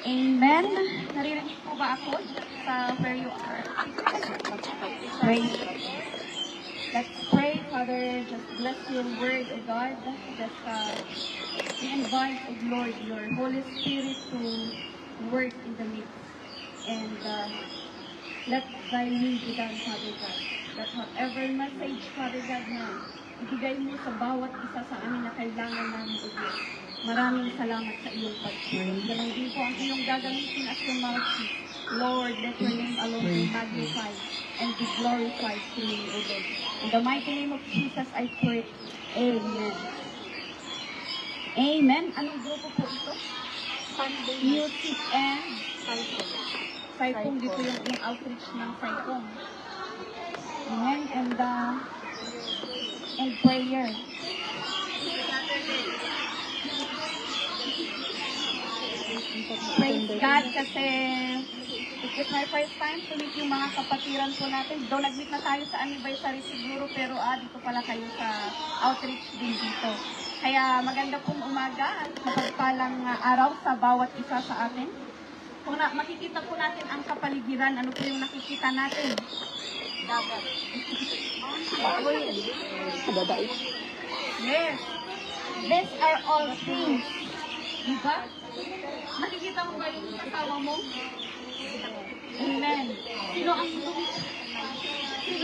Amen. Naririnig po ba ako sa where you are? Pray. Let's pray, Father. Just bless your word, O God. Just we invite, O Lord, your Holy Spirit to work in the midst. And let thy will be done, Father God. That whatever message, Father God, na ibigay mo sa bawat isa sa amin na kailangan namin, O Diyos. Maraming salamat sa iyong pag-pray. Ganon din po ang iyong gagamitin as your mouthpiece. Lord, let your name alone be magnified and be glorified to me, O Lord. In the mighty name of Jesus, I pray. Amen. Amen. Anong grupo po ito? Sunday Music and Cycle. Saipong. Dito yung outreach ng Saipong. Amen. And prayer. Praise God kasi it's my first time to meet yung mga kapatiran po natin. Though nag-meet na tayo sa anniversary siguro, pero dito pala kayo sa outreach din dito. Kaya maganda pong umaga at mapagpalang araw sa bawat isa sa atin. Kung makikita po natin ang kapaligiran, ano po yung nakikita natin? Dagat. Yes. These are all things. Diba? Nakikita mo ba yung kasawa mo? Amen. Sino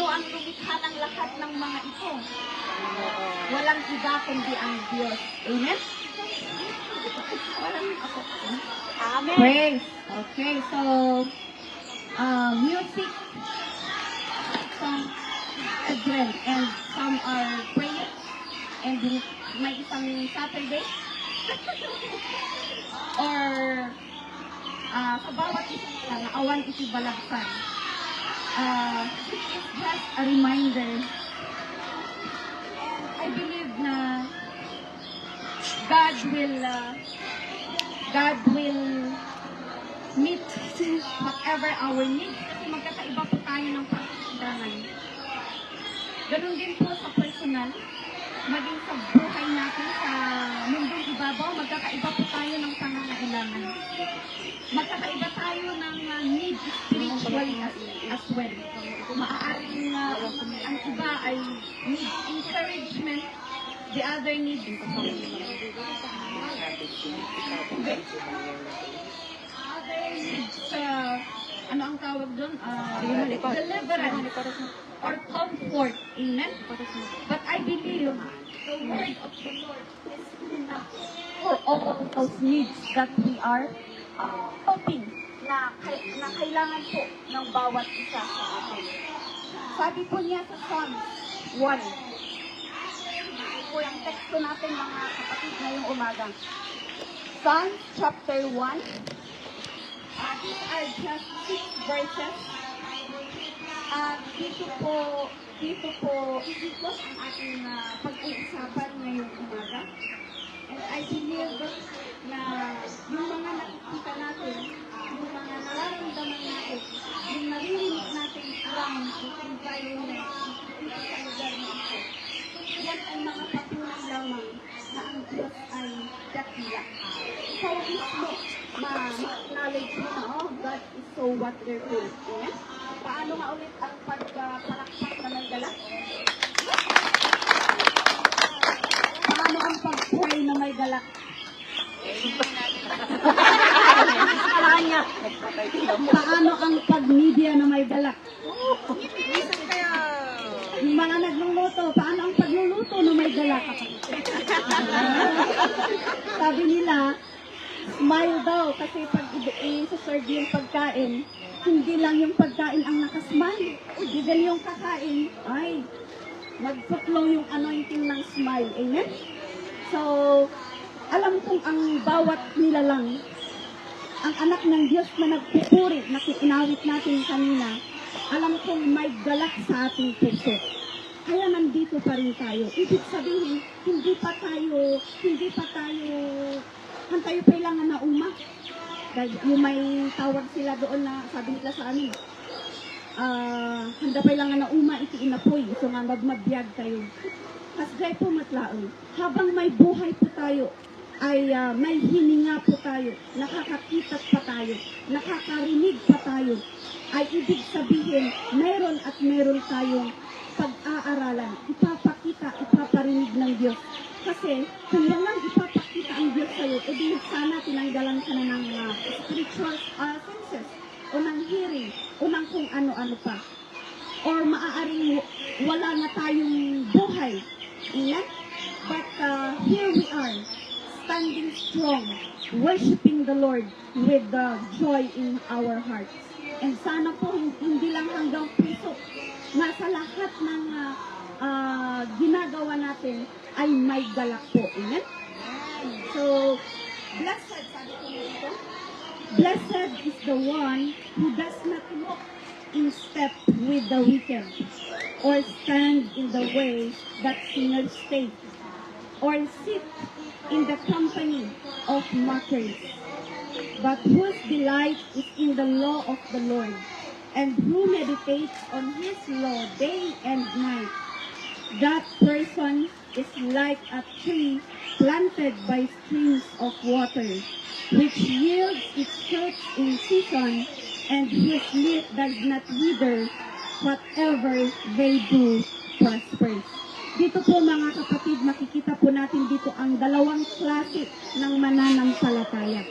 ang lumikha ng lahat ng mga ito? Walang iba kundi ang Diyos. Amen? Amen. Praise. Okay, so music, some children, and some are prayers, and may isang Saturday, or sa bawat isang na awan itibalagsan. It's just a reminder. And I believe na God will meet whatever our needs. Kasi magkakaiba po tayo ng pagkakilangan. Ganun din po sa personal, maging sa buhay natin, sa mundong ibabaw, magkakaiba po tayo ng pangangailangan. Magkakaiba tayo ng needs spiritually as well. Maaaring ang iba ay needs encouragement, the other needs ano ang tawag doon? Deliverance or comfort. Amen? But I believe the word of the Lord is enough for all those needs that we are hoping na kailangan po ng bawat isa sa atin. Sabi po niya sa Psalms 1. Po yung teksto natin mga kapatid ngayong umaga. Psalms chapter 1. These are just 6 verses. Dito po ang ating pag-uusapan ngayong umaga. And I believe na yung mga nakikita natin, yung mga nararamdaman natin, yung naririnig natin around the environment, dito sa lugar na ito, yan ay mga patunay lamang na ang Diyos ay dakila. Ikaw mismo, ma-acknowledge mo na, oh, God is so wonderful. Amen? Paano nga ulit ang pagpalakpak na may galak? Paano ang pag-pray na may galak? Paano ang pag-media na may galak? Yung mga nagluluto, paano ang pagluluto na may galak? Sabi nila, smile daw kasi pag i-serve yung pagkain, hindi lang yung pagkain ang nakasmile. Even yung kakain, ay, mag-flow yung anointing ng smile. Amen? So, alam kong ang bawat nilalang, ang anak ng Diyos na nagpupuri, na inawit natin kanina, alam kong may galak sa ating puso. Kaya nandito pa rin tayo. Ibig sabihin, hindi pa tayo, tayo kailangan na uma. Yung may tawag sila doon na, sabi nila sa amin, handa pa lang na uma, iti inapoy, so nga magmabiyag tayo. Kasgay po matlaon, habang may buhay po tayo, ay may hininga po tayo, nakakakita pa tayo, nakakarinig pa tayo, ay ibig sabihin, meron at meron tayong pag-aaralan, ipapakita, ipaparinig ng Diyos. Kasi kung walang ipapakita ang Diyos sa'yo, edi sana tinanggalan ka na ng spiritual senses, o ng hearing, o ng kung ano-ano pa. Or maaaring wala na tayong buhay. Amen? But here we are, standing strong, worshiping the Lord with the joy in our hearts. And sana po hindi lang hanggang puso, nasa lahat ng ginagawa natin ay may galak po. Amen? So, blessed, sabi ko dito, blessed is the one who does not walk in step with the wicked, or stand in the way that sinners take, or sit in the company of mockers, but whose delight is in the law of the Lord, and who meditates on his law day and night. That person is like a tree planted by streams of water, which yields its fruit in season, and whose leaf does not wither. Whatever they do prospers. Dito po mga kapatid, makikita po natin dito ang dalawang klase ng mananampalataya.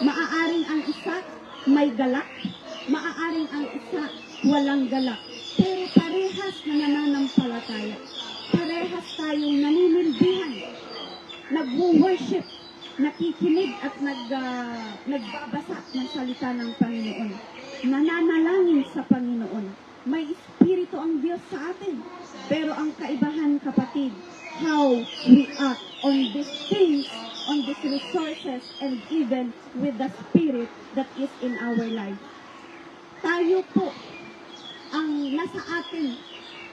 Maaaring ang isa may galak, maaaring ang isa walang galak. Pero parehas na nananampalataya. Parehas tayong naninilbihan, nag-worship, nakikinig at nagbabasa ng salita ng Panginoon. Nananalangin sa Panginoon. May Espiritu ang Diyos sa atin. Pero ang kaibahan, kapatid, how we act on these things, on these resources, and even with the Spirit that is in our life. Tayo po, ang nasa atin,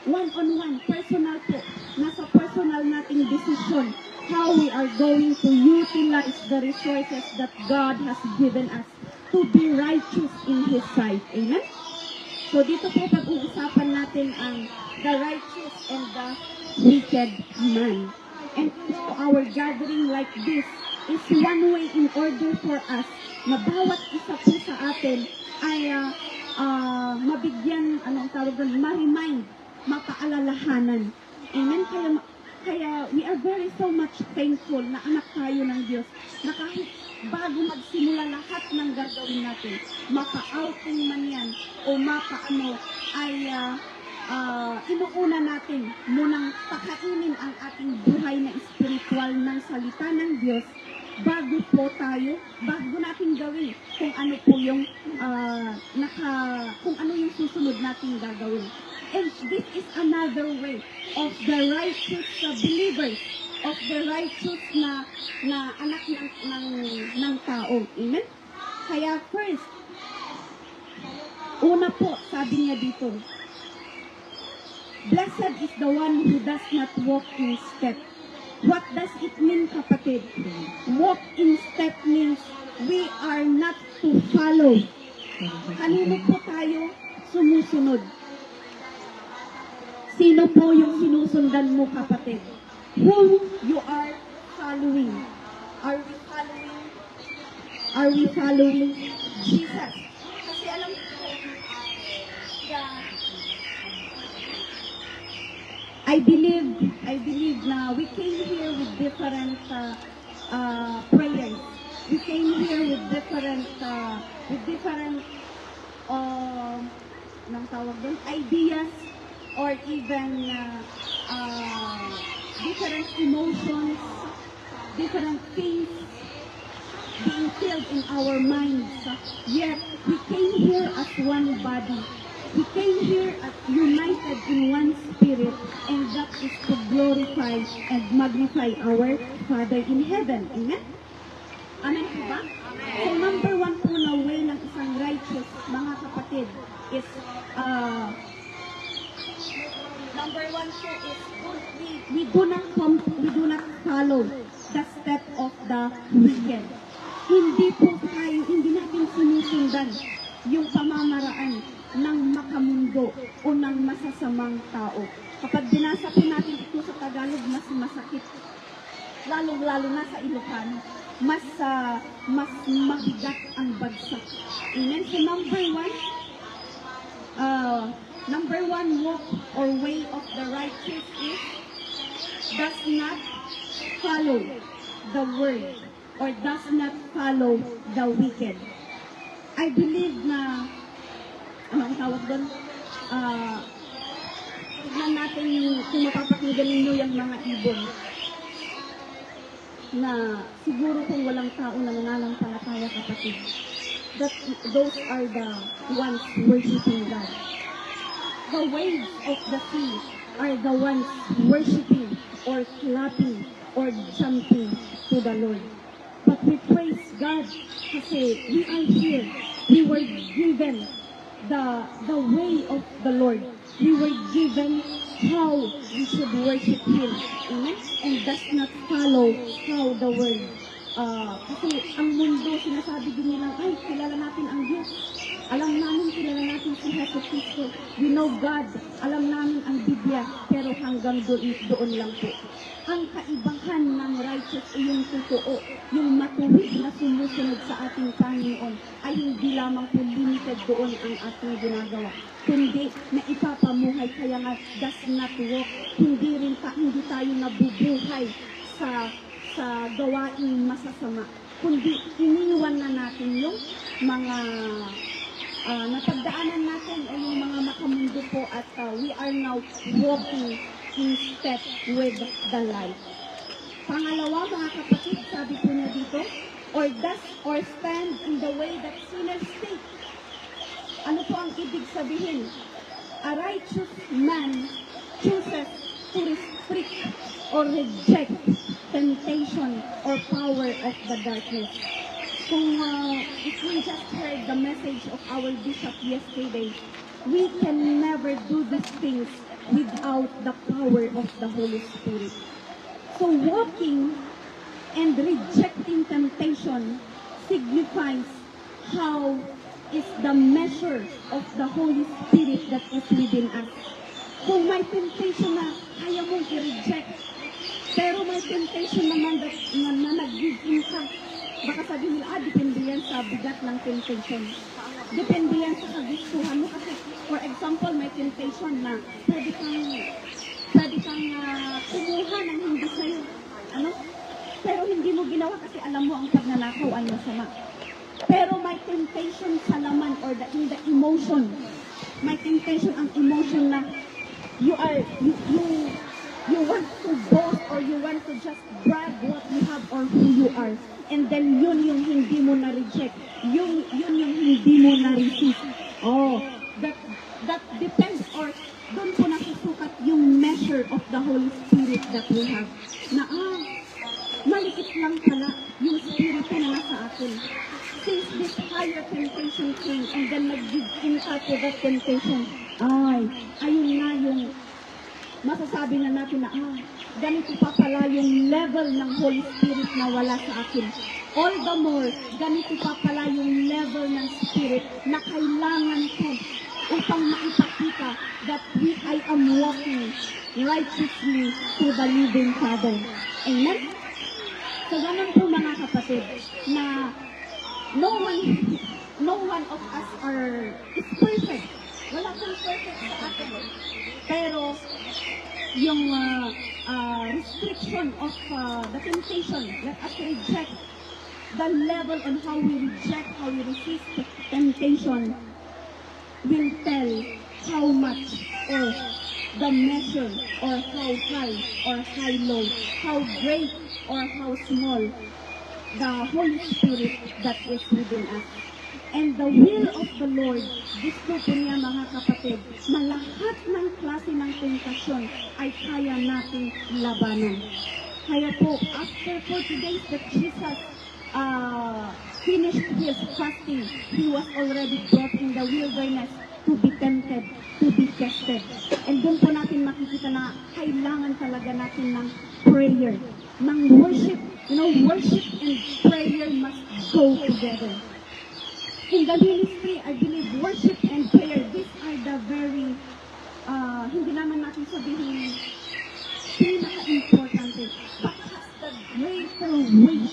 one-on-one, personal po, nasa personal nating decision, how we are going to utilize the resources that God has given us to be righteous in His sight. Amen? So dito po pag-uusapan natin ang the righteous and the wicked man. And our gathering like this is one way in order for us na bawat isa po sa atin ay mabigyan, anong tawag doon, ma-remind, mapaalalahanan. Amen? Kaya we are very so much thankful na anak tayo ng Diyos na kahit bago magsimula lahat ng gagawin natin, maka-outing man yan o maka-ano, ay inuuna natin munang pakainin ang ating buhay na espiritual ng salita ng Diyos bago po tayo, bago natin gawin kung ano po yung kung ano yung susunod nating gagawin. And this is another way of the righteous believers, of the righteous na anak ng tao. Amen? Kaya first, una po, sabi niya dito, blessed is the one who does not walk in step. What does it mean, kapatid? Walk in step means we are not to follow. Kanino po tayo sumusunod? Sino po yung sinusundan mo, kapatid? Whom you are following? Are we following Jesus? Kasi alam ko, I believe na we came here with different prayers. We came here with different ideas, or even different emotions, different things being filled in our minds. Yet, we came here as one body. We came here as united in one spirit, and that is to glorify and magnify our Father in heaven. Amen? Amen po ba? So, number one po na way ng isang righteous, mga kapatid, is number one po is we do not follow the step of the wicked. Hindi natin sinusundan yung pamamaraan ng makamundo o ng masasamang tao. Kapag binasa po natin ito sa Tagalog, mas masakit. lalong-lalo na sa Ilocano, mas mabigat ang bagsak. Amen? So number one walk or way of the righteous is does not follow the word or does not follow the wicked. I believe na, ang tawag doon? Tignan natin kung mapapakinggan ninyo yung mga ibon na siguro kung walang tao na nananampalataya, kapatid, those are the ones worshiping God. The waves of the sea are the ones worshiping or clapping or jumping to the Lord. But we praise God kasi we are here. We were given the way of the Lord. We were given how we should worship Him. Amen? And does not follow how the world. Kasi ang mundo, sinasabi din nila, ay, kilala natin ang Diyos. Alam namin, kilala natin si Jesus Cristo. We know God. Alam namin ang Biblia. Pero hanggang doon lang po. Ang kaibahan ng righteous ay yung totoo, yung matuwid na sumusunod sa ating Panginoon ay hindi lamang po limited doon ang ating ginagawa, kundi na ipapamuhay. Kaya nga, does not walk, hindi tayo nabubuhay sa gawaing masasama, kundi iniwan na natin yung mga napagdaanan natin ay yung mga makamundo po at we are now walking in step with the light. Pangalawa, mga kapatid, sabi po niya dito, or stand in the way that sinners take. Ano po ang ibig sabihin? A righteous man chooses to restrict or reject temptation or power of the darkness. Kung if we just heard the message of our bishop yesterday, we can never do these things without the power of the Holy Spirit. So walking and rejecting temptation signifies how is the measure of the Holy Spirit that is within us. Kung may temptation na kaya mong i-reject, pero may temptation naman na nag-give ka, baka sabihin nila, depende yan sa bigat ng temptation. Depende yan sa kagustuhan mo. Kasi, for example, may temptation na pwede kang kumuha ng hindi sa'yo. Ano? Pero hindi mo ginawa kasi alam mo ang pagnanakaw ay masama. Pero may temptation sa laman or in the emotion. May temptation ang emotion na you want to boast or you want to just brag what you have or who you are. And then yun yung hindi mo na-reject. Yun yung hindi mo na-resist. Oh, that depends or doon po nasusukat yung measure of the Holy Spirit that we have. Na maliit lang pala yung Spirit na nasa atin. Since this higher temptation came and then nag-give in to that temptation, ayun na yung masasabi na natin na, ganito pa pala yung level ng Holy Spirit na wala sa akin. All the more, ganito pa pala yung level ng Spirit na kailangan ko upang maipakita that I am walking righteously to the living Father. Amen? So, ganun po mga kapatid, na no one of us is perfect. Wala pong perfect sa atin. Pero, yung restriction of the temptation, let us reject the level on how we reject, how we resist temptation will tell how much or the measure or how high or how low, how great or how small the Holy Spirit that is within us. And the will of the Lord, gusto po niya mga kapatid, na lahat ng klase ng tentasyon ay kaya nating labanan. Kaya po, after 40 days that Jesus finished his fasting, he was already brought in the wilderness to be tempted, to be tested. And doon po natin makikita na kailangan talaga natin ng prayer, ng worship. You know, worship and prayer must go together. In the ministry, I believe worship and prayer, these are the very, hindi naman natin sabihin, pinaka-importante. But has the greater weight.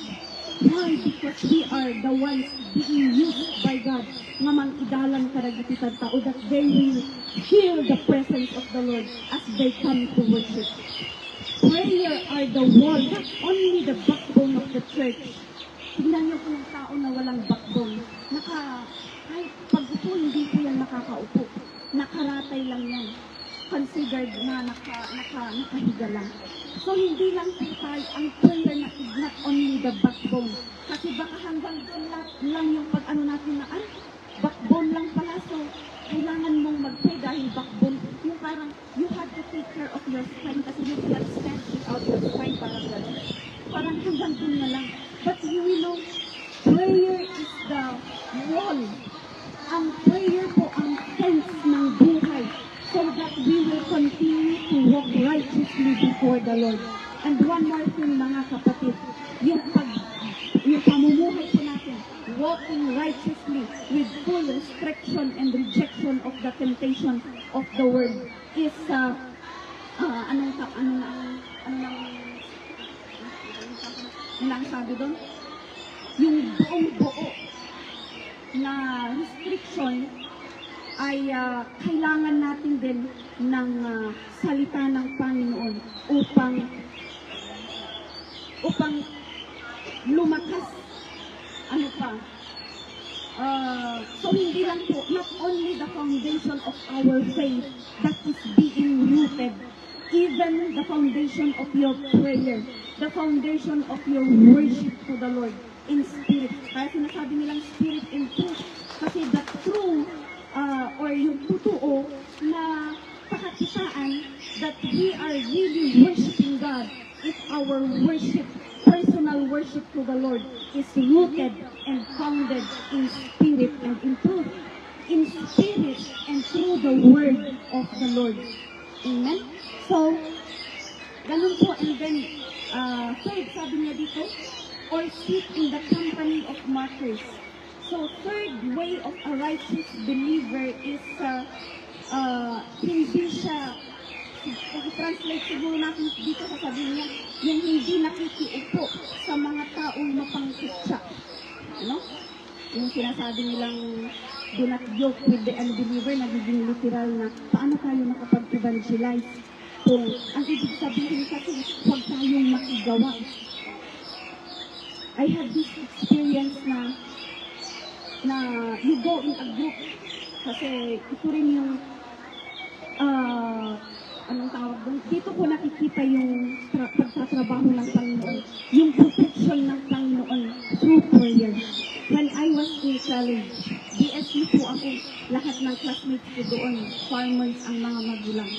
Why? Because we are the ones being used by God nga mang-idalan karagititan tao that they will feel the presence of the Lord as they come to worship. Prayer are the wall, not only the backbone of the church. Tingnan niyo kung tao na walang backbone. Kahit pag-upo, hindi po yan nakakaupo. Nakaratay lang yan. Considered na nakahiga lang. So, hindi lang po tayo, ang prayer na is not only the backbone. Kasi baka hanggang doon lang yung pag-ano natin na, backbone lang pala. So, kailangan mong mag-pray dahil backbone. Yung parang, you have to take care of your spine kasi you cannot stand without your spine. Parang hanggang doon na lang. But you know, prayer is the wall. Ang prayer po ang fence ng buhay so that we will continue to walk righteously before the Lord. And one more thing mga kapatid, yung pamumuhay po natin, walking righteously with full restriction and rejection of the temptation of the world is anong sabi doon? Yung buong-buo na restriction ay kailangan natin din ng salita ng Panginoon upang lumakas. Ano pa? So hindi lang po, not only the foundation of our faith that is being rooted, even the foundation of your prayer, the foundation of your worship to the Lord in spirit. Kaya sinasabi nilang spirit in truth. Kasi the true, or yung totoo na pakakitaan that we are really worshiping God if our worship, personal worship to the Lord is rooted and founded in spirit and in truth. In spirit and through the word of the Lord. Amen? So, ganun po. And then, third, sabi niya dito, or sit in the company of martyrs. So, third way of a righteous believer is hindi siya, translate siguro natin dito sa sabi niya, yung hindi nakikiupo sa mga taong mapangkutsa. Ano? Yung sinasabi nilang do not joke with the unbeliever, nagiging literal na paano tayo makapag-evangelize. So, ang ibig sabihin kasi, huwag tayong makigawa. I had this experience na you go in a group kasi ito rin yung anong tawag doon? Dito ko nakikita yung pagtatrabaho ng Panginoon, yung protection ng Panginoon through prayer. When I was in college, BSU po ako, lahat ng classmates ko doon, farmers ang mga magulang.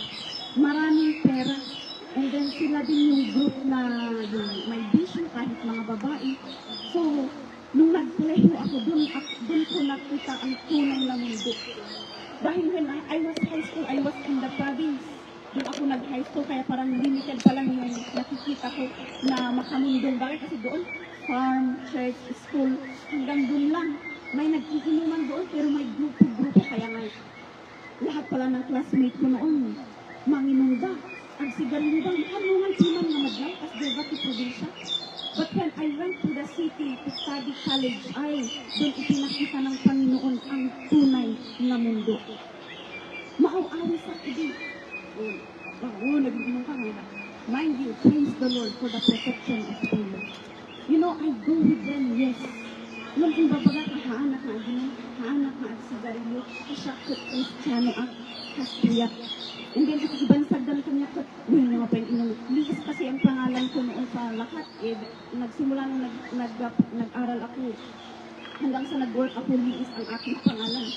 Maraming pera. And then sila din yung group na yung may vision kahit mga babae. So, nung nag-play ako doon ko nakita ang tunay na mundo. Dahil when I was high school, I was in the province. Doon ako nag-high school, kaya parang limited pa lang yung nakikita ko na makamundong bagay. Kasi doon, farm, church, school, hanggang doon lang. May nag-iinuman doon, pero may grupo-grupo. Kaya nga, lahat pala ng classmate ko noon, manginunda. Ang sigarilyo daw, anungan siman nga madlang, as Devati probinsya. But when I went to the city to study college, doon ipinakita ng Panginoon ang tunay na mundo. Maaw-awi sa ibig. Nag-inom ka nga. Mind you, praise the Lord for the protection of prayer. You know, I go with them, yes. Nung imbabaga ka, haanak na ginom, haanak na sigarilyo, kasyakot, kristyano ang kastiyak. And then, ibansag dami kanya ko, yun nga pa yung inom. Liis kasi ang pangalan ko noon sa lahat. Nagsimula nung nag-aral ako. Hanggang sa nag-work ako, liis ang aking pangalan.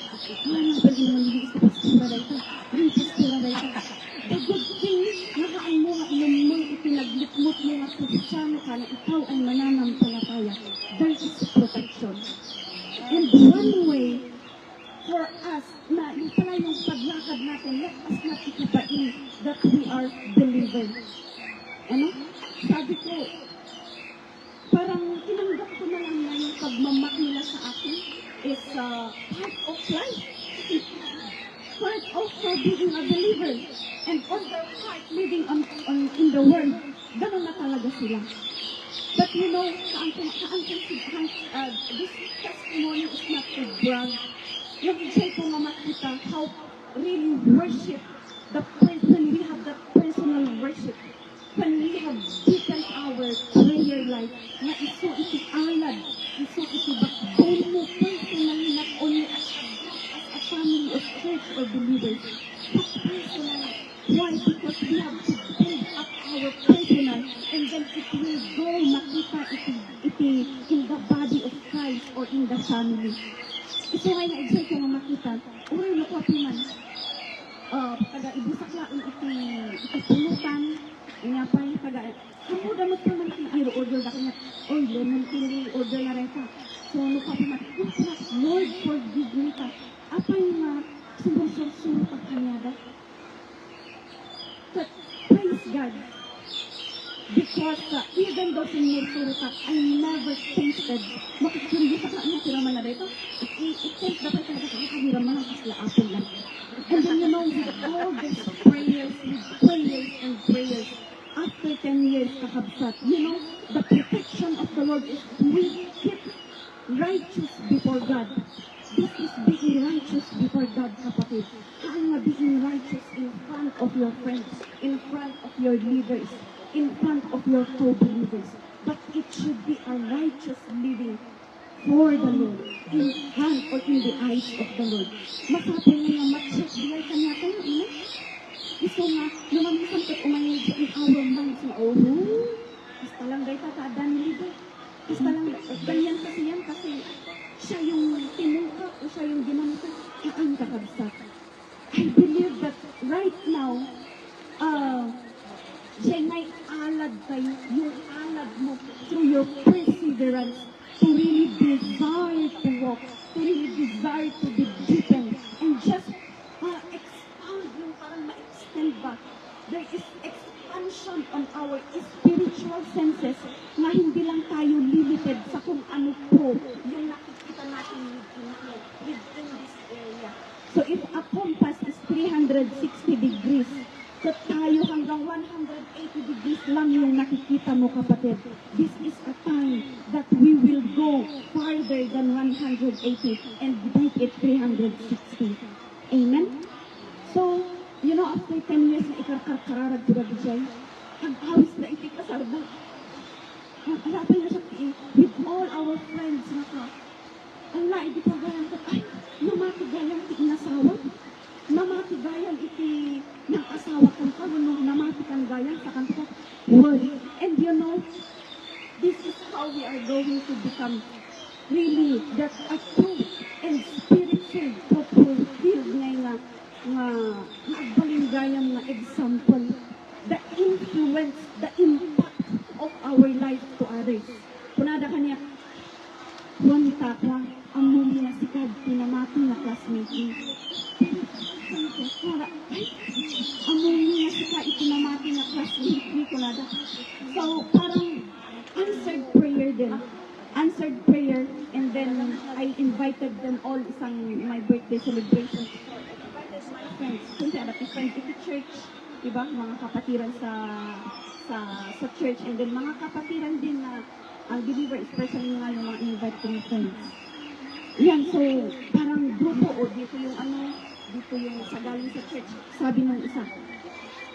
Ano ba din mo liis? Pastura dahi ka. Pastura dahi ka. The good thing, nakaang mo nga inom mo, ipinaglikmot mo nga kristyano ka na ikaw ay mananampalataya. There is protection. And one way for us na yung pala yung paglakad natin, let us not ikitain that we are believers. Ano? Sabi ko, parang tinanggap ko na lang na yung pagmamak nila sa akin is part of life. Part of being a believer. And on their part, living in the world, gano'n na talaga sila. But you know, this testimony is not to brag. Yung ijay ko nga makita how really worship the person, we have that personal worship. When we have deepened our prayer life, na iso iti alad, iso iti backbone mo personally, not only as a family of church or believers, but personally. Why? Because we have to build up our personal, and then it will go makita iti in the body of Christ or in the family. Ito ay na-exert ko nga makita, uray na ko man, taga ibusak lain iti pulutan, inyapay, taga, kamuda mo naman iti order na kanya, oy, lemon tea order na rin ka. So, ano ka man, Lord, forgive me ka. Apay nga, sumusunod ka kanyada. But praise God, because even though sinusurutak, I never tasted, makikindi sa kanya, tiraman na dito, it-taste dapat talaga sa kahiraman ang kaslaapin lang. And then you know, with all these prayers, and prayers, after 10 years kakabsat, you know, the protection of the Lord is we keep righteous before God. This is being righteous before God, kapatid. Ang being righteous in front of your friends, in front of your leaders, in front of your co-believers. But it should be a righteous living for the Lord, in front or in the eyes of the Lord. Masapin nga mag-check diyan kanya tayo, ano? Gusto nga, lumamisan ko umayin sa in our minds na, oh, basta lang dahi tataadan ni Lido. Basta lang, ganyan kasi yan, kasi siya yung tinuka o siya yung ginamita, ang kakabsat. I believe that right now, siya may alad kayo, yung alad mo through your perseverance to really desire to walk, to really desire to be deepened, and just expand yung parang ma-extend ba. There is expansion on our spiritual senses na hindi lang tayo limited sa kung ano po yung nakikita natin within this area. So if a compass is 360 degrees, so tayo hanggang 180 degrees lang yung nakikita mo, kapatid. This is a time that we will go farther than 180 and make it 360. Amen? So, you know, after 10 years na ikarkararag ko na bijay, ang awis na itikasarda. Harapan na siya with all our friends na ka. Ang laig ito gayang ka, ay, namatugayang iti inasawa. Namatugayang iti ng asawa kang ka, namatugayang gayang sa kanta. Word. And you know, this is how we are going to become really that a true and spiritual fulfilled nga agbalingayang nga example, the influence, the impact of our life to others. Punada kanya, wanita ka, ang muli na sikad, pinamati na classmate niya. Ang muli na sikad, pinamati na classmate niya, punada. So, parang answered prayer din. Answered prayer, and then I invited them all isang my birthday celebration. My friends, kunti anak ni friends ito church, diba? Mga kapatiran sa church, and then mga kapatiran din na ang believer, especially nga yung mga invite ko friends. Yan, so parang grupo o dito yung dito yung sa galing sa church, sabi ng isa.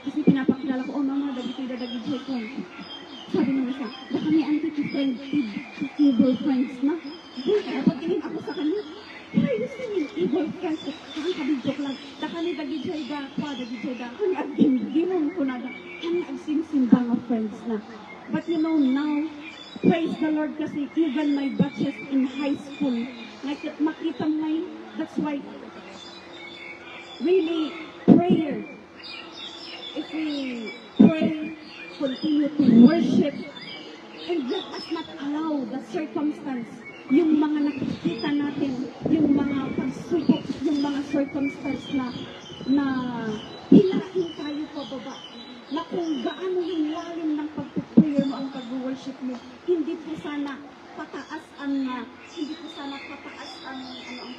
Kasi pinapakilala ko, mama, dagito yung dadagid ko. Sabi ng isa, na kami anti-friend, evil friends na. Uy, pagtingin ako sa kanya, why you saying evil friends? Saan kabidjok lang. Da kami dagidjay da, kami agdinginom ko na da. Kami agsimsimbang of friends na. But you know, now, praise the Lord kasi even my batches in high school, makita mo ngayon, that's why, really, prayer. If we pray, continue to worship, and let us not allow the circumstance, yung mga nakikita natin, yung mga pagsubok, yung mga circumstance na hilahin tayo pababa, na kung gaano yung lalim ng pag-prayer mo, ang pag-worship mo, hindi po sana pataas ang ang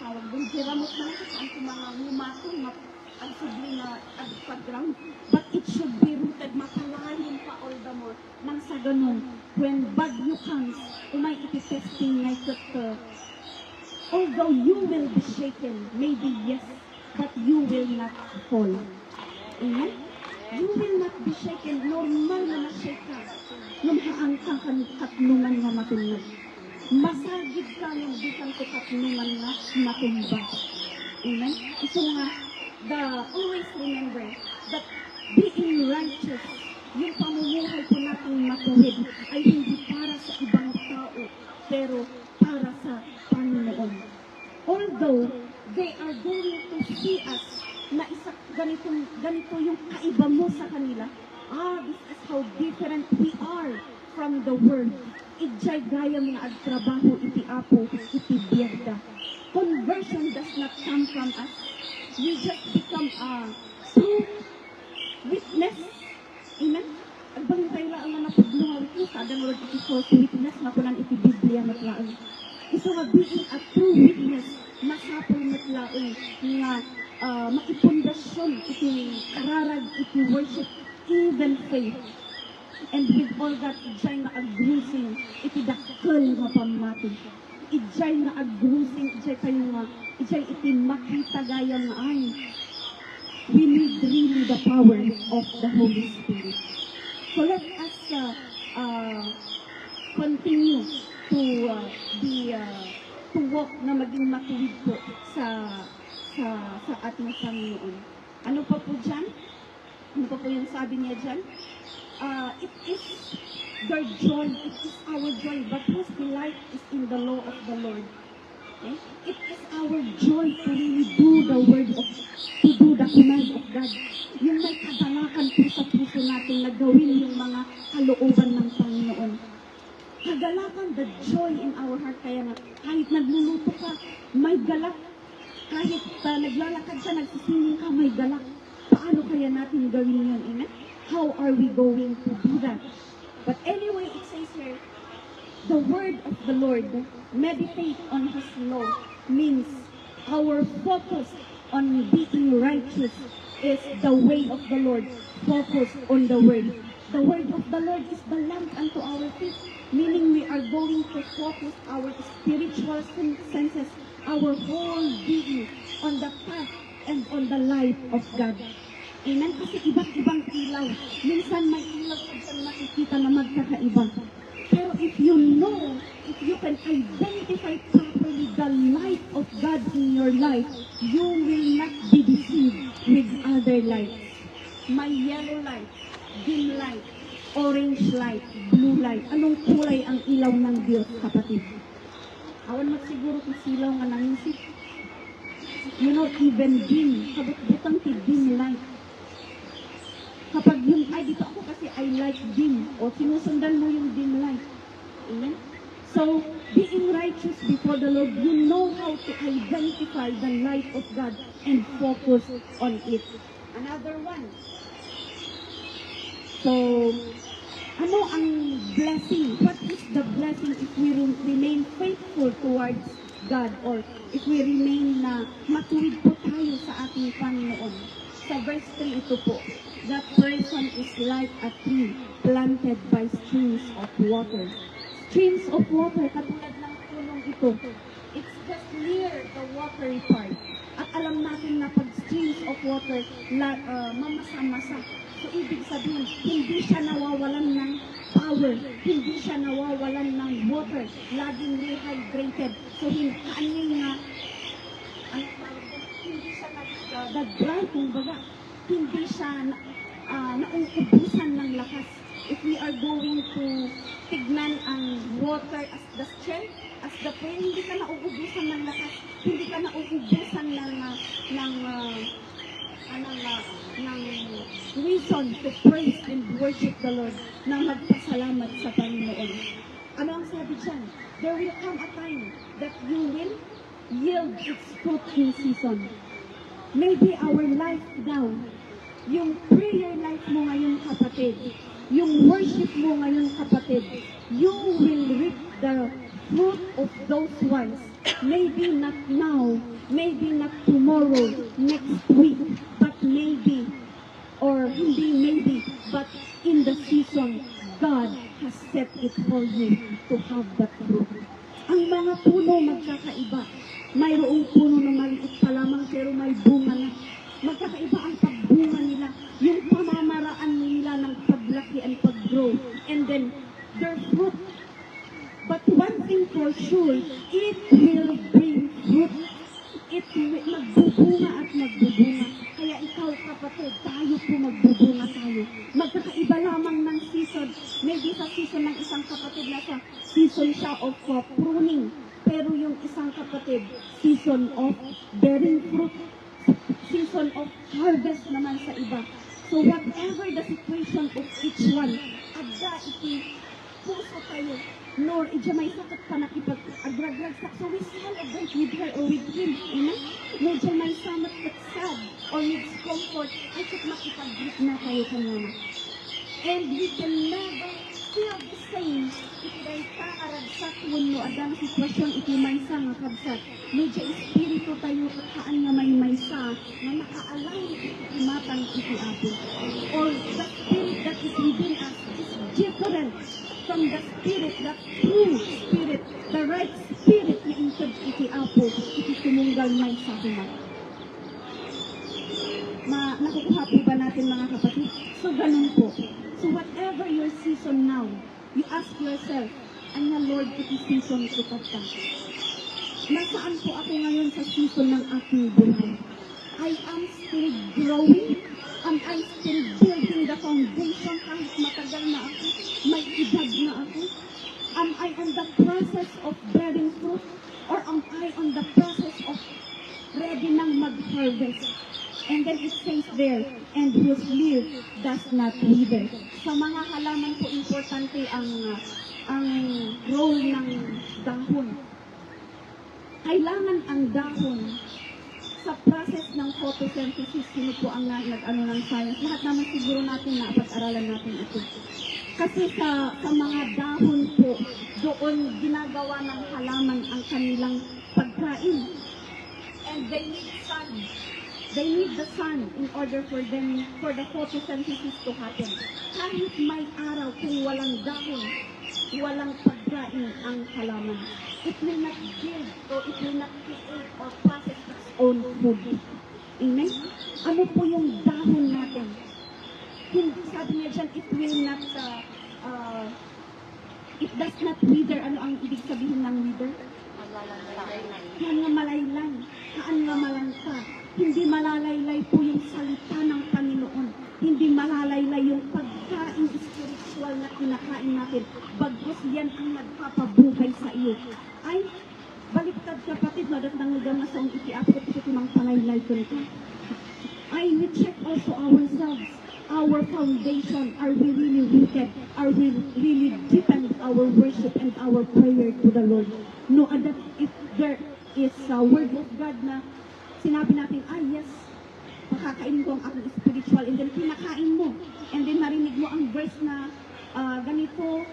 tawag doon, diramot na ang mga lumatong, ang subli na pag-ground, but it should be rooted, makalalim pa all the more, nang sa ganun, when bagyo comes, umay iti-testing na ito, although you will be shaken, maybe yes, but you will not fall. Amen? You will not be shaken. Normal na na-shake ka. Lumaan ka katnungan nga matulog. Masagid ka ng bisan ko katnungan nga matumba. Amen? So nga, always remember that being righteous, yung pamumuhay po natin matuwid, ay hindi para sa ibang tao, pero para sa Panginoon. Although, they are going to see us na ganito yung kaiba mo sa kanila. This is how different we are from the world. Ijay gaya mga agtrabaho, iti apo, iti biyerda. Conversion does not come from us. We just become a true witness. Amen? Agbalik lang ang napagluha witness. Adang Lord, iti false witness, makunan iti Biblia matlaang. Iso nga being a true witness, masapol matlaang nga maipundasyon iti kararag, iti worship, even faith. And with all that, ijay nga agrusing, iti dakkel nga pamati. Ijay nga agrusing, ijay kayo nga, ijay iti makita gaya nga ay. We need really the power of the Holy Spirit. So let us continue to to walk na maging matuwid po sa ating Panginoon. Ano pa po dyan? Ano pa po yung sabi niya dyan? It is their joy, it is our joy, but whose delight is in the law of the Lord. Okay? It is our joy to really do the word of, to do the command of God. Yung may kagalakan po sa puso natin na gawin yung mga kalooban ng Panginoon. Kagalakan, the joy in our heart. Kaya nga, kahit nagluluto ka, may galak. Kahit naglalakad ka, nagsisiling ka, may galak. Paano kaya natin gawin yun? Amen? How are we going to do that? But anyway, it says here, the word of the Lord, meditate on His law, means our focus on being righteous is the way of the Lord. Focus on the word. The word of the Lord is the lamp unto our feet, meaning we are going to focus our spiritual senses, our whole being on the path and on the life of God. Amen? Kasi iba't-ibang ilaw. Minsan may ilaw kung saan makikita na magkakaiba. Pero if you know, if you can identify properly the light of God in your life, you will not be deceived with other lights. May yellow light, dim light, orange light, blue light. Anong kulay ang ilaw ng Diyos, kapatid? Awan magsiguro kung silaw nga nangisip. You know, even dim, kabut-butang ti dim light. Kapag yung, dito ako kasi I like dim, o sinusundan mo yung dim light. Amen? So, being righteous before the Lord, you know how to identify the light of God and focus on it. Another one. So, ano ang blessing? What is the blessing if we remain faithful towards God, or if we remain na matuwid po tayo sa ating Panginoon? Sa verse 3 ito po, that person is like a tree planted by streams of water. Streams of water, katulad ng punong ito. It's just near the watery part. At alam natin na pag streams of water, mamasa-masa. So, ibig sabihin, hindi siya nawawalan ng power. Hindi siya nawawalan ng water. Laging rehydrated. So, hindi nga, hindi siya nag-dry, kumbaga. Hindi siya nauubusan ng lakas. If we are going to tignan ang water as the strength, as the prayer, hindi ka nauubusan ng lakas. Hindi ka nauubusan ng reason to praise and worship the Lord, na magpasalamat sa Panginoon. Ano ang sabi dyan? There will come a time that you will yield its fruit in season. Maybe our life now, yung prayer life mo ngayon, kapatid, yung worship mo ngayon, kapatid, you will reap the fruit of those ones. Maybe not now, maybe not tomorrow, next week, but maybe, or hindi maybe, but in the season, God has set it for you to have that fruit. Ang mga puno magkakaiba. Mayroong puno na maliit pa lamang pero may bunga na. Magkakaiba ang pagbunga nila. Yung pamamaraan nila ng paglaki and paggrow. And then, their fruit. But one thing for sure, it will bring fruit. It will magbubunga at magbubunga. Kaya ikaw kapatid, tayo po magbubunga tayo. Magkakaiba lamang ng season. Maybe sa season ng isang kapatid na sa season siya of pruning. Pero yung isang kapatid, season of bearing fruit. Season of harvest naman sa iba. So whatever the situation of each one, adda iti puso tayo. Nor ija may sakit pa nakipag-agraglag sa. So we celebrate with her or with him. Amen? Nor ija may samat at sad or needs comfort. Ay sit makipag-greet na tayo kanina. And we can never feel the same iti dahil kaaragsak mo adang sitwasyon iti maysa nga kabsat. Medyo espiritu tayo kakaan nga may maysa na nakaalam iti matang iti apo. Or the spirit that is within us is different from the spirit, the true spirit, the right spirit na intod iti apo, iti tumunggal maysa humat. Nakukuha po ba natin mga kapatid? So ganun po. So whatever your season now, you ask yourself, ano Lord, iti season ko pa. Nasaan po ako ngayon sa season ng aking buhay? I am still growing? Am I still building the foundation kahit matagal na ako? May edad na ako? Am I on the process of bearing fruit? Or am I on the process of ready nang mag-harvest? And then it says there, and whose leaf does not wither. Sa mga halaman po, importante ang role ng dahon. Kailangan ang dahon sa process ng photosynthesis. Sino po ang nag-ano ng science? Lahat naman siguro natin na pag-aralan natin ito. Kasi sa mga dahon po, doon ginagawa ng halaman ang kanilang pagkain. And they need sun. They need the sun in order for the photosynthesis to happen. Kahit may araw kung walang dahon, walang pagkain ang halaman, it will not build or it will not create or process its own food. Amen? Ano po yung dahon natin? Hindi sabi niya dyan, it will not, it does not wither. Ano ang ibig sabihin ng wither? Yan nga malaylay. Kaan nga malangka. Hindi malalaylay po yung salita ng Panginoon. Hindi malalaylay yung pagkain spiritual na kinakain natin. Bagkus yan ang nagpapabuhay sa iyo. Ay, baliktad kapatid, nadatang nga sa ang ikiapot ito timang palaylay ko nito. Ay, we check also ourselves. Our foundation, are we really rooted? Are we really deepened our worship and our prayer to the Lord? No, and that if there is a word of God na sinabi natin, yes, makakainin ko ang aking spiritual, and then pinakain mo, and then marinig mo ang verse na ganito,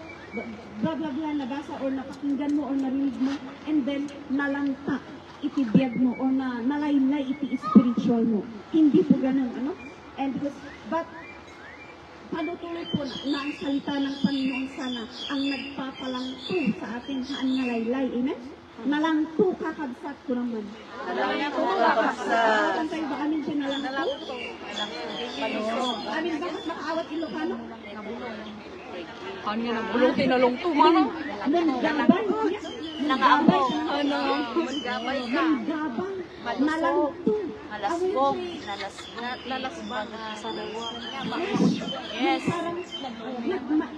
blah blah blah, nabasa or napakinggan mo or narinig mo, and then nalanta, itibiyag mo, or nalaylay, iti-spiritual mo. Hindi po ganun, ano? And but, panutuloy po na ang salita ng Panginoon sana ang nagpapalangto sa ating haan nalaylay, amen? Nalangto kakabsat ko naman. Nalangto kakabsat. Kantay ba amin siya nalangto? Amin bakit makaawat Ilocano? Ano na bulutin na long to, mano? Nanggabay. Nangaamo. Ano? Nanggabay ka. Nanggabang. Nalangto. Nalasbog. Nalasbag. Sa lawa. Yes. Parang,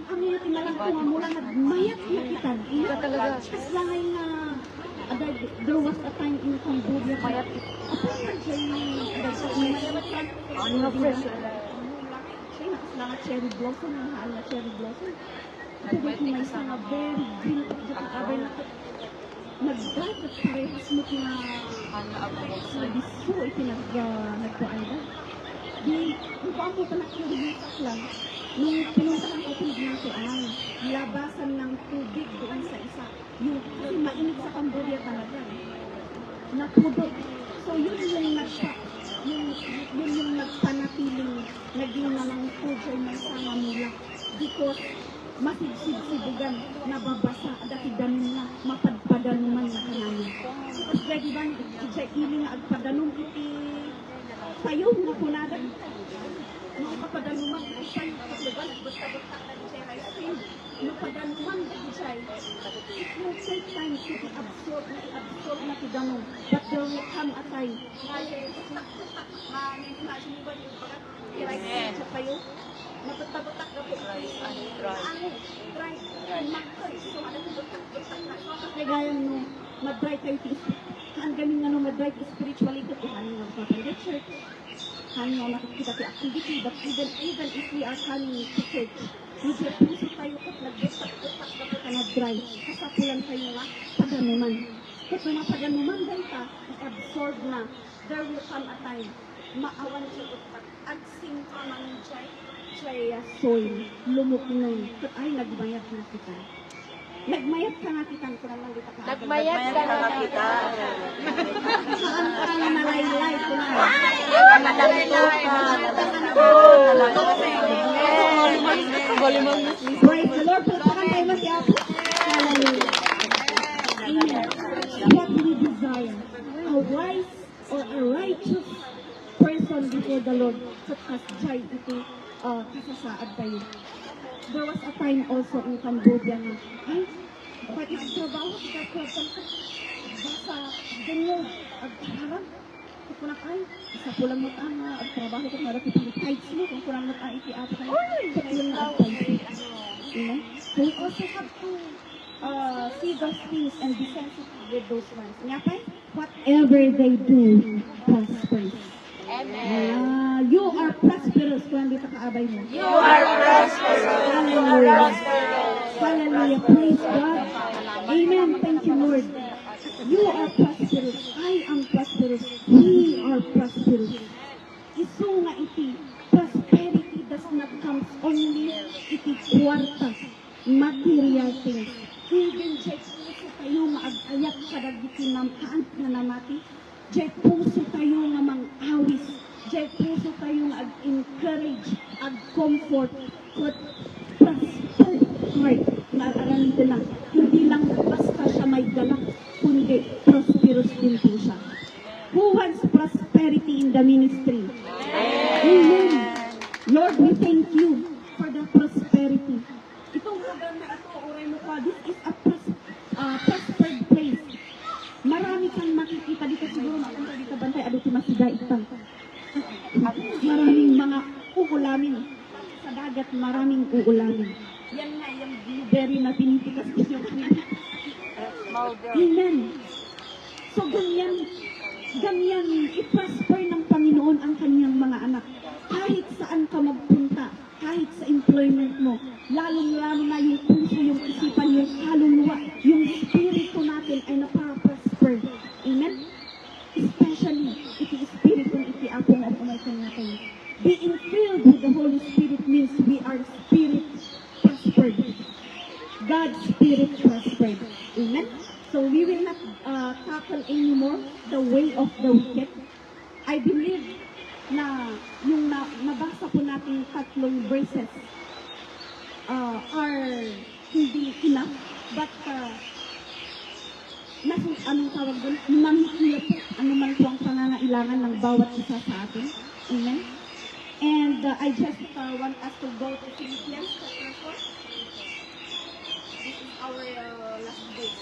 ang yung tinalangto nga mula nagmayat na kita. Talaga. Kaslangay na there was a time in Cambodia. Mayat. Ano nga fresh? Mga cherry blossom, mahal na cherry blossom. Ito may isang very green at kapakabay na nag-bright at parehas mo na biso nagpa-anda. Di, kung paano pa nakikilisak lang, nung pinunta ng kapatid natin ay labasan ng tubig doon sa isa. Yung mainit sa Cambodia talaga. Napudot. So yun yung nagpanatiling naging nalang food ay may sama nila. Because masigsibugan, nababasa, dati ganun na, mapadpadanuman na kanamin. Tapos dahil ba, ijay ili nga agpadanom iti tayo na punadan. Mga kapadanuman, ijay, kapadanuman, basta-basta na ijay rice cream. Napadanuman na ijay. It will take time to be absorb na tidanong. But there will come a time. Imagine mo ba yung pagkat i-rice cream sa tayo? Mabutak-butak na po. Dry. Makakay. So, ano po butak-butak na. Kasi gaya no, mag-dry kayo ang galing nga no, mag-dry spirituality. Ano nga sa the church? Ano nga nakikita sa activity. But even if we are coming to church, hindi puso tayo at nag-butak-butak na po ka na-dry. Kasapulan kayo nga, padanuman. Kung mga padanuman dahil ka, i-absorb na. There will come a time. Maawan siya butak. Agsing ka man siya. Siya soil, lumuknong. Ay, nagmayat na kita. Nagmayat ka na kita. Nagmayat ka na kita. Saan ka na nalaylay ko na? Praise the Lord. Pagpakan tayo mas yapo. Hallelujah. Amen. What we desire, a wise or a righteous person before the Lord, such as Jai ito, kasasaad tayo. There was a time also in Cambodia na, ay, pati sa trabaho, basa, ganyan, agharang, kukunak ay, isa pulang matanga, at trabaho ko na rapit ang tights mo, kung kulang matanga iti-ato ka na, sa pulang na tights. So we also have to see those things and be sensitive with those ones. Nga whatever they do, prospers. Amen. You are prosperous kung hindi kaabay mo. You are prosperous. Hallelujah. Hallelujah. Praise God. Amen. Thank you, Lord. You are prosperous. I am prosperous. We are prosperous. Isu nga iti, prosperity does not come only iti kwarta, material things. Even jay puso tayo maag-ayat kadagiti namaan na namati. Jay puso tayo nga mang-awis. Jay puso tayo nga ag-encourage, ag-comfort, but prosper heart. Naaralan din na, hindi lang basta siya may galak, kundi prosperous din po siya. Who wants prosperity in the ministry? Amen. Lord, we thank you for the prosperity. Itong lugar na ito, oray mo pa, this is a prospered place. Marami kang makikita dito siguro, mapunta dito bantay, ado si Masiga itang. Maraming mga uulamin. Sa dagat, maraming uulamin. Yan nga, yung blueberry na pinipitas ninyo kanina. Amen. So, ganyan, i-prosper ng Panginoon ang kanyang mga anak. Kahit saan ka magpunta, kahit sa employment mo, lalong-lalo na yung puso, yung isipan, yung kaluluwa, yung spirito natin ay napaprosper. Amen? Especially, iti spirito, iti ako na umaitan natin. Being filled with the Holy Spirit means we are spirit prospered. God's spirit prospered. Amen? So we will not tackle anymore the way of the wicked. I believe na yung nabasa po natin tatlong verses are hindi enough, but anong tawag doon? Namihila po anuman po ang pangangailangan ng bawat isa sa atin. Amen? And I just want us to go to Philippians chapter 4. This is our last book.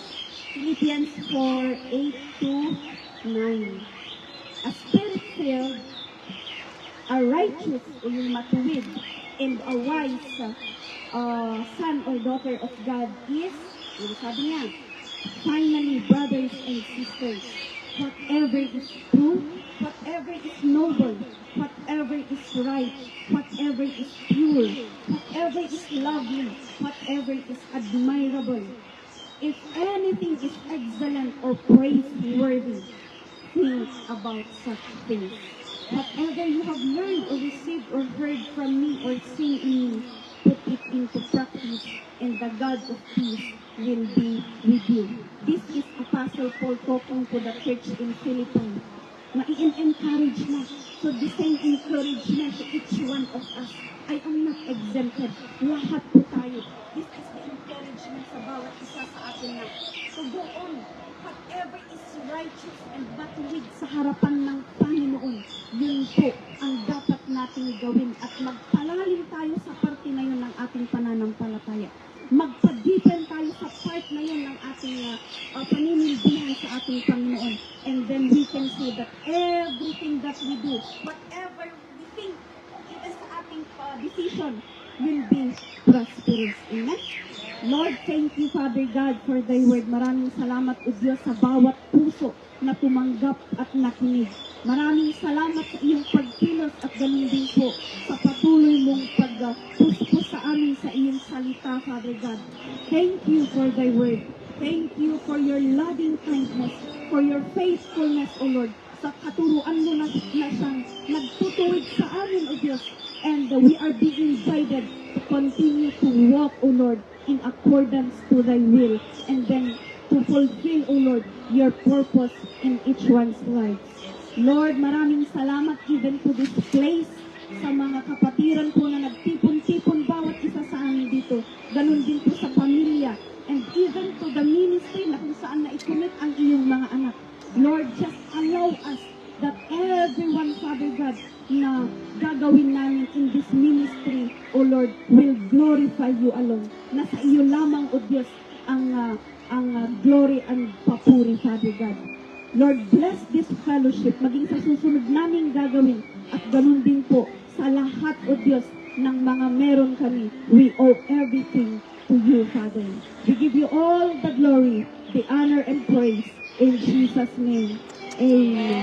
Philippians 4:8-9. A spirit-filled, a righteous, o yung matuwid, and a wise son or daughter of God is, yung sabi niya, finally, brothers and sisters, whatever is true, whatever is noble, whatever is right, whatever is pure, whatever is lovely, whatever is admirable, if anything is excellent or praiseworthy, think about such things. Whatever you have learned or received or heard from me or seen in me, put it into practice, and the God of peace will be with you. This is Apostle Paul talking to the church in Philippines. Na i-encourage na. So the same encouragement to each one of us. I am not exempted. Lahat po tayo tayo. This is the encouragement sa bawat isa sa atin na to go on. Whatever is righteous and matuwid sa harapan ng Panginoon, yun po ang dapat nating gawin at magpalalim tayo sa parte na yun ng ating pananampalataya. Magpa-deepen tayo sa part na yun ng ating paninilbihan sa ating Panginoon. And then we can see that everything that we do, whatever we think, it is sa ating decision, will be prosperous. Amen? Lord, thank you, Father God, for thy word. Maraming salamat, O Diyos, sa bawat puso na tumanggap at nakinig. Maraming salamat sa iyong pagkilos at ganun din po sa patuloy mong pagpuspos sa amin sa iyong salita, Father God. Thank you for thy word. Thank you for your loving kindness, for your faithfulness, O Lord, sa katuruan mo na siyang nagtutuwid sa amin, O Diyos. And we are being guided to continue to walk, O Lord, in accordance to thy will, and then to fulfill, O Lord, your purpose in each one's lives. Lord, maraming salamat even to this place, sa mga kapatiran po na nagtipon-tipon bawat isa sa amin dito. Ganun din po sa pamilya, and even to the ministry na kung saan na-commit ang iyong mga anak. Lord, just allow us that everyone, Father God, na gagawin namin in this ministry, O Lord, will glorify you alone. Nasa iyo lamang, O Diyos, ang glory and papuri, Father God. Lord, bless this fellowship, maging sa susunod naming gagawin, at ganun din po sa lahat, O Diyos, ng mga meron kami. We owe everything to you, Father. We give you all the glory, the honor, and praise in Jesus' name. Amen.